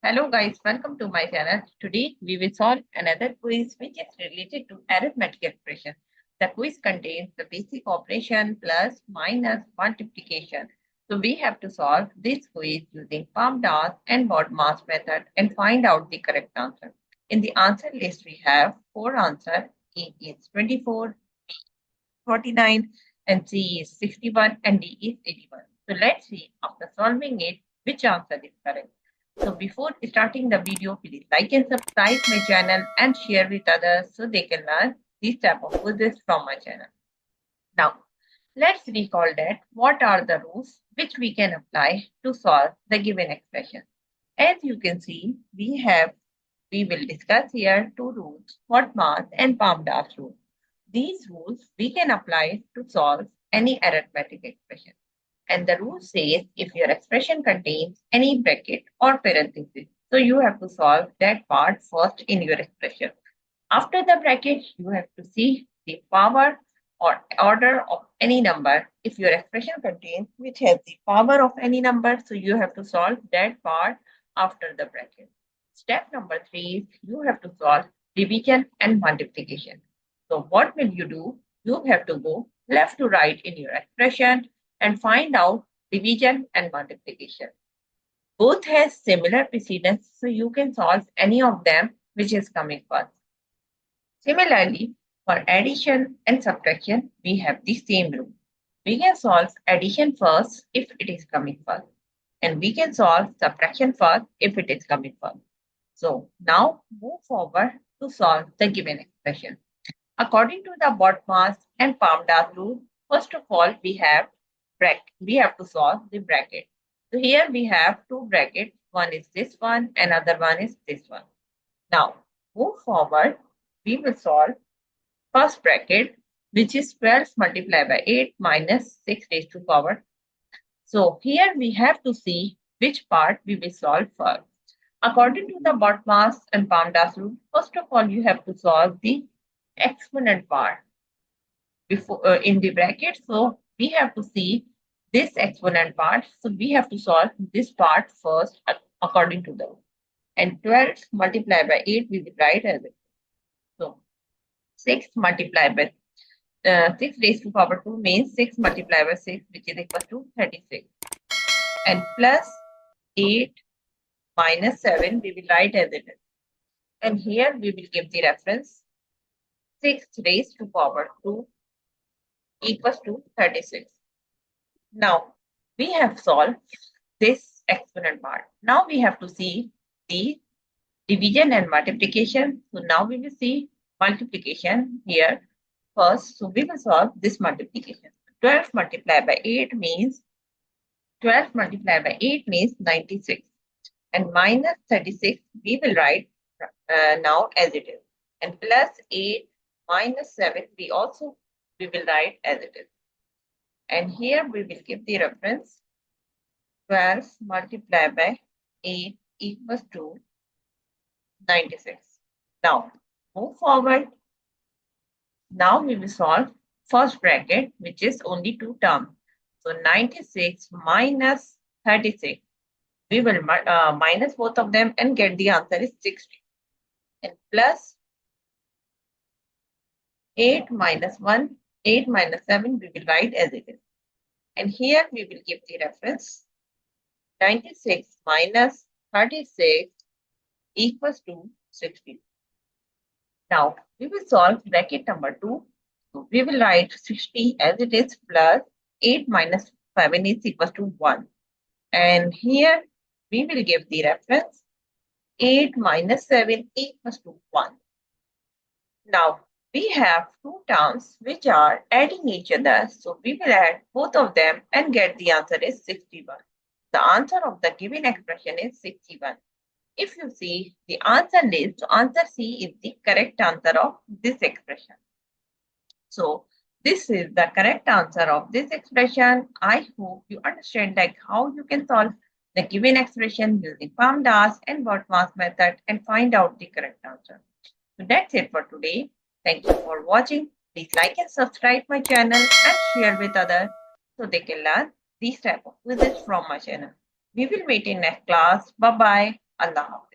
Hello guys, welcome to my channel. Today we will solve another quiz which is related to arithmetic expression. The quiz contains the basic operation plus, minus, multiplication. So we have to solve this quiz using palm dance and word mass method and find out the correct answer. In the answer list we have four answers. A is 24, 49 and C is 61 and D is 81. So let's see after solving it which answer is correct. So before starting the video, please like and subscribe my channel and share with others so they can learn this type of quizzes from my channel. Now, let's recall that what are the rules which we can apply to solve the given expression. As you can see, we will discuss here two rules, word mass and PAMDAS rule. These rules we can apply to solve any arithmetic expression. And the rule says if your expression contains any bracket or parenthesis, so you have to solve that part first in your expression. After the bracket, you have to see the power or order of any number. If your expression contains which has the power of any number, so you have to solve that part after the bracket. Step number 3 is you have to solve division and multiplication. So what will you do? You have to go left to right in your expression and find out division and multiplication. Both has similar precedence, so you can solve any of them which is coming first. Similarly, for addition and subtraction, we have the same rule. We can solve addition first if it is coming first, and we can solve subtraction first if it is coming first. So now move forward to solve the given expression. According to the BODMAS and PAMDAS rule, first of all we have bracket. We have to solve the bracket. So here we have two brackets. One is this one, another one is this one. Now move forward. We will solve first bracket, which is 12 multiplied by 8 minus 6 raised to power. So here we have to see which part we will solve first. According to the BODMAS and PAMDAS rule, first of all you have to solve the exponent part before in the bracket. So we have to see this exponent part. So we have to solve this part first according to the rule. And 12 multiplied by 8 we will write as it. So 6 multiplied by 6 raised to power 2 means 6 multiplied by 6, which is equal to 36. And plus 8 minus 7 we will write as it is. And here we will give the reference 6 raised to power 2 equals to 36. Now we have solved this exponent part. Now we have to see the division and multiplication. So now we will see multiplication here first. So we will solve this multiplication. 12 multiplied by 8 means 12 multiplied by 8 means 96. And minus 36 we will write now as it is. And plus 8 minus 7 we will write as it is. And here we will give the reference 12 multiplied by 8 equals to 96. Now move forward. Now we will solve first bracket, which is only two terms. So 96 minus 36. We will minus both of them and get the answer is 60. And plus 8 minus 1, 8 minus 7 we will write as it is. And here we will give the reference 96 minus 36 equals to 60. Now we will solve bracket number 2. So we will write 60 as it is plus 8 minus 7 is equals to 1. And here we will give the reference 8 minus 7 equals to 1. Now we have two terms which are adding each other. So we will add both of them and get the answer is 61. The answer of the given expression is 61. If you see the answer list, so answer C is the correct answer of this expression. So this is the correct answer of this expression. I hope you understand like how you can solve the given expression using PAMDAS and word mass method and find out the correct answer. So that's it for today. Thank you for watching. Please like and subscribe my channel and share with others so they can learn these type of quizzes from my channel. We will meet in next class. Bye bye. Allah Hafiz.